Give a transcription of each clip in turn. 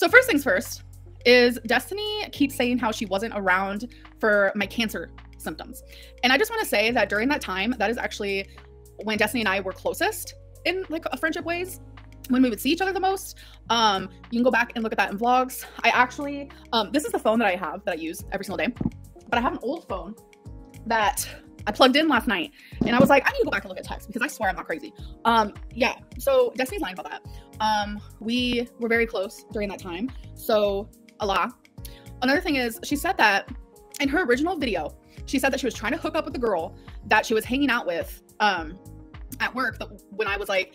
So first things first is Destiny keeps saying how she wasn't around for my cancer symptoms. And I just want to say that during that time, that is actually when Destiny and I were closest in like a friendship ways, when we would see each other the most. You can go back and look at that in vlogs. I actually, this is the phone that I have that I use every single day, but I have an old phone that I plugged in last night and I was like, I need to go back and look at text because I swear I'm not crazy. Yeah, so Destiny's lying about that. We were very close during that time. So Allah. Another thing is she said that in her original video, she said that she was trying to hook up with the girl that she was hanging out with at work, but when I was like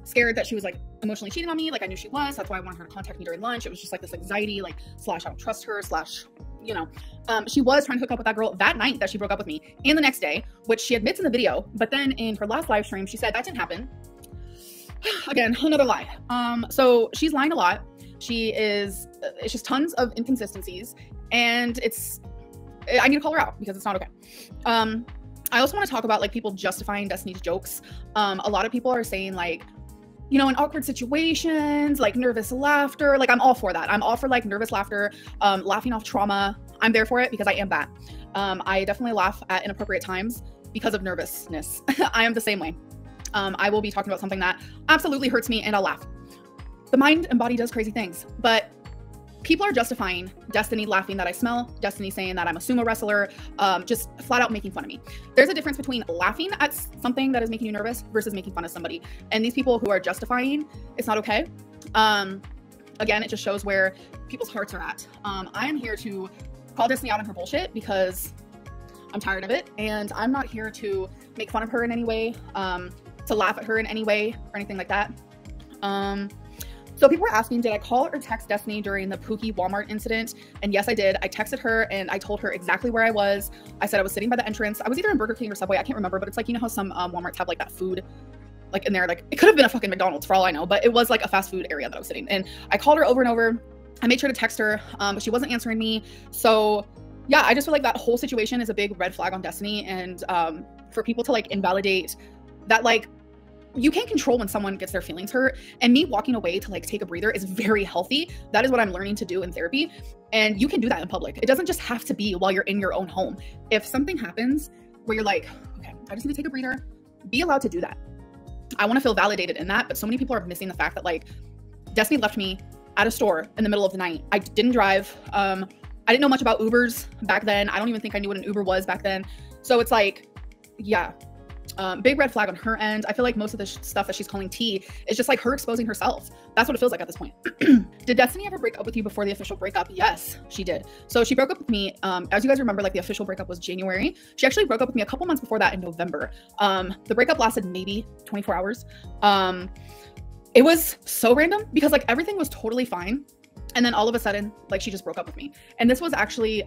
scared that she was like emotionally cheating on me, like I knew she was, that's why I wanted her to contact me during lunch. It was just like this anxiety, like slash I don't trust her, slash, you know, she was trying to hook up with that girl that night that she broke up with me and the next day, which she admits in the video. But then in her last live stream, she said that didn't happen. Again, another lie. So she's lying a lot. It's just tons of inconsistencies, and I need to call her out because it's not okay. I also want to talk about like people justifying Destiny's jokes. A lot of people are saying like, you know, in awkward situations, like nervous laughter. Like I'm all for that. I'm all for like nervous laughter, laughing off trauma. I'm there for it because I am that. I definitely laugh at inappropriate times because of nervousness. I am the same way. I will be talking about something that absolutely hurts me and I'll laugh. The mind and body does crazy things, but people are justifying Destiny laughing that I smell, Destiny saying that I'm a sumo wrestler, just flat out making fun of me. There's a difference between laughing at something that is making you nervous versus making fun of somebody. And these people who are justifying, it's not okay. Again, it just shows where people's hearts are at. I am here to call Destiny out on her bullshit because I'm tired of it. And I'm not here to make fun of her in any way, to laugh at her in any way or anything like that. So people were asking, did I call or text Destiny during the Pookie Walmart incident? And yes, I did. I texted her and I told her exactly where I was. I said I was sitting by the entrance. I was either in Burger King or Subway. I can't remember, but it's like, you know how some Walmarts have like that food like in there, like it could have been a fucking McDonald's for all I know, but it was like a fast food area that I was sitting. And I called her over and over. I made sure to text her, but she wasn't answering me. So yeah, I just feel like that whole situation is a big red flag on Destiny. And for people to like invalidate that, like, you can't control when someone gets their feelings hurt, and me walking away to like take a breather is very healthy. That is what I'm learning to do in therapy, and you can do that in public. It doesn't just have to be while you're in your own home. If something happens where you're like, okay, I just need to take a breather, be allowed to do that. I want to feel validated in that, but so many people are missing the fact that like Destiny left me at a store in the middle of the night. I didn't drive. I didn't know much about Ubers back then. I don't even think I knew what an Uber was back then. So it's like, yeah. Big red flag on her end. I feel like most of the stuff that she's calling tea is just like her exposing herself. That's what it feels like at this point. Did Destiny ever break up with you before the official breakup? Yes, she did. So she broke up with me. As you guys remember, like the official breakup was January. She actually broke up with me a couple months before that in November. The breakup lasted maybe 24 hours. It was so random because like everything was totally fine. And then all of a sudden, like she just broke up with me. And this was actually,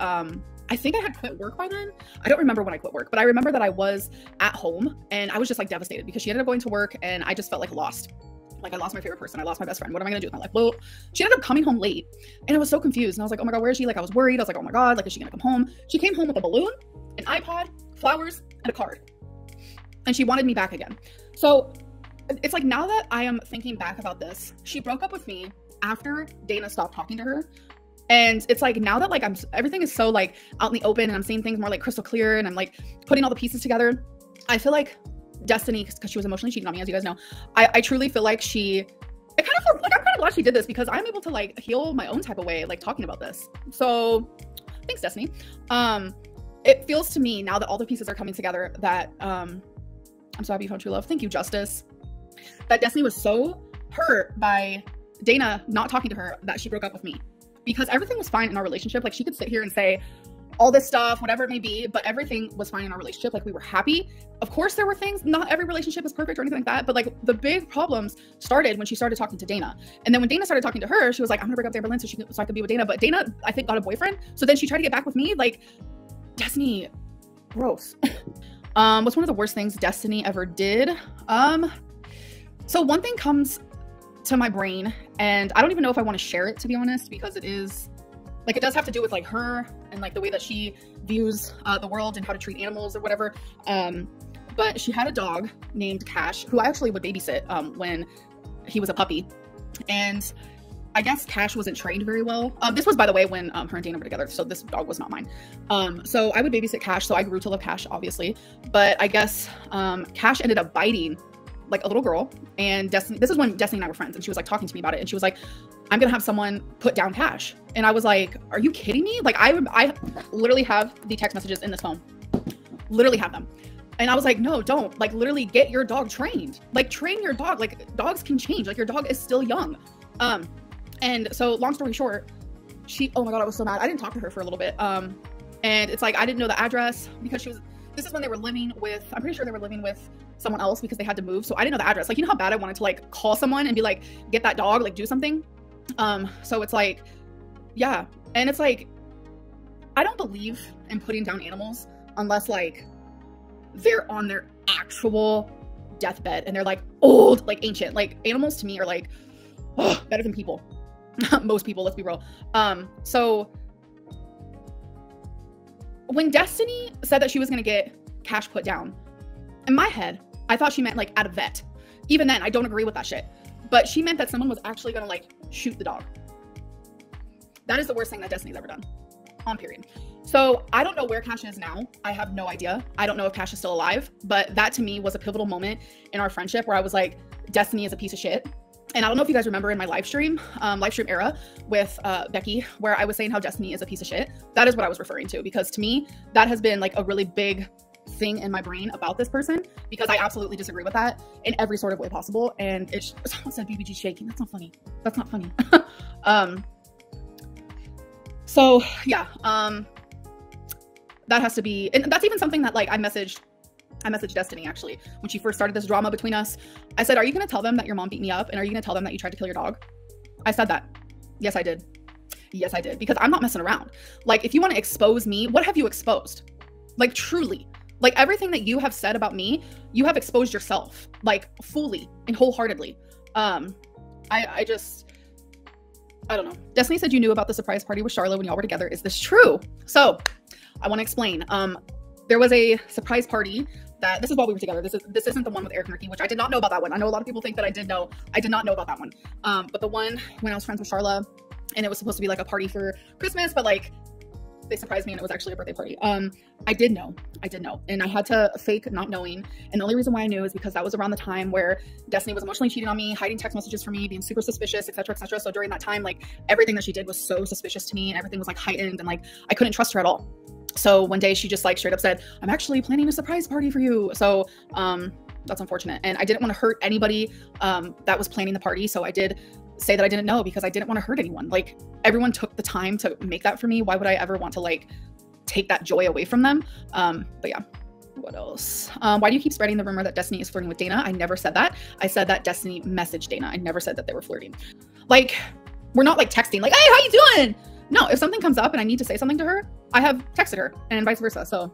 I think I had quit work by then. I don't remember when I quit work, but I remember that I was at home and I was just like devastated because she ended up going to work and I just felt like lost. Like I lost my favorite person. I lost my best friend. What am I gonna do with my life? Well, she ended up coming home late and I was so confused. And I was like, oh my God, where is she? Like I was worried. I was like, oh my God, like is she gonna come home? She came home with a balloon, an iPod, flowers, and a card. And she wanted me back again. So it's like now that I am thinking back about this, she broke up with me after Dana stopped talking to her. And it's like now that like everything is so like out in the open and I'm seeing things more like crystal clear and I'm like putting all the pieces together, I feel like Destiny, because she was emotionally cheating on me, as you guys know, I truly feel like I'm kind of glad she did this because I'm able to like heal my own type of way, like talking about this. So thanks, Destiny. It feels to me now that all the pieces are coming together that I'm so happy you found true love. Thank you, Justice. That Destiny was so hurt by Dana not talking to her that she broke up with me because everything was fine in our relationship. Like she could sit here and say all this stuff, whatever it may be, but everything was fine in our relationship. Like we were happy. Of course there were things, not every relationship is perfect or anything like that, but like the big problems started when she started talking to Dana. And then when Dana started talking to her, she was like, I'm gonna break up with Amberlynn so I could be with Dana. But Dana, I think, got a boyfriend. So then she tried to get back with me. Like, Destiny, gross. What's one of the worst things Destiny ever did? So one thing comes to my brain and I don't even know if I want to share it, to be honest, because it is like, it does have to do with like her and like the way that she views the world and how to treat animals or whatever. But she had a dog named Cash who I actually would babysit when he was a puppy. And I guess Cash wasn't trained very well. This was, by the way, when her and Dana were together, so this dog was not mine. So I would babysit Cash, so I grew to love Cash, obviously. But I guess Cash ended up biting like a little girl, and Destiny, this is when Destiny and I were friends, and she was like talking to me about it, and she was like, I'm gonna have someone put down Cash. And I was like, are you kidding me? Like I literally have the text messages in this phone, literally have them. And I was like, no, don't, like literally get your dog trained, like train your dog. Like dogs can change, like your dog is still young. And so long story short, oh my God, I was so mad. I didn't talk to her for a little bit. And it's like, I didn't know the address because this is when they were living with, I'm pretty sure they were living with someone else because they had to move. So I didn't know the address. Like, you know how bad I wanted to like call someone and be like, get that dog, like do something. So it's like, yeah. And it's like, I don't believe in putting down animals unless like they're on their actual deathbed and they're like old, like ancient. Like animals to me are like, oh, better than people. Most people, let's be real. So when Destiny said that she was gonna get Cash put down, in my head, I thought she meant like at a vet. Even then, I don't agree with that shit. But she meant that someone was actually gonna like shoot the dog. That is the worst thing that Destiny's ever done. On period. So I don't know where Cash is now. I have no idea. I don't know if Cash is still alive, but that to me was a pivotal moment in our friendship where I was like, Destiny is a piece of shit. And I don't know if you guys remember in my live stream era with Becky, where I was saying how Destiny is a piece of shit. That is what I was referring to, because to me, that has been like a really big thing in my brain about this person, because I absolutely disagree with that in every sort of way possible. And it's, someone said BBG shaking. That's not funny. That's not funny. So yeah, that has to be, and that's even something that like I messaged Destiny actually when she first started this drama between us. I said, are you gonna tell them that your mom beat me up, and are you gonna tell them that you tried to kill your dog? I said that. Yes, I did. Yes, I did, because I'm not messing around. Like, if you want to expose me, what have you exposed? Like, truly, like everything that you have said about me, you have exposed yourself, like fully and wholeheartedly. I don't know. Destiny said you knew about the surprise party with Charlotte when y'all were together. Is this true? So I want to explain. There was a surprise party that, this is while we were together. This isn't the one with Eric and Ricky, which I did not know about that one. I know a lot of people think that I did know. I did not know about that one. But the one when I was friends with Charlotte, and it was supposed to be like a party for Christmas, but like they surprised me and it was actually a birthday party. I did know, and I had to fake not knowing. And the only reason why I knew is because that was around the time where Destiny was emotionally cheating on me, hiding text messages from me, being super suspicious, etc., etc. So during that time, like everything that she did was so suspicious to me, and everything was like heightened, and like I couldn't trust her at all. So one day she just like straight up said, I'm actually planning a surprise party for you. So that's unfortunate, and I didn't want to hurt anybody that was planning the party. So I did say that I didn't know, because I didn't want to hurt anyone. Like, everyone took the time to make that for me. Why would I ever want to like take that joy away from them? But yeah, what else? Why do you keep spreading the rumor that Destiny is flirting with Dana? I never said that. I said that Destiny messaged Dana. I never said that they were flirting. Like, we're not like texting like, hey, how you doing? No, if something comes up and I need to say something to her, I have texted her, and vice versa. So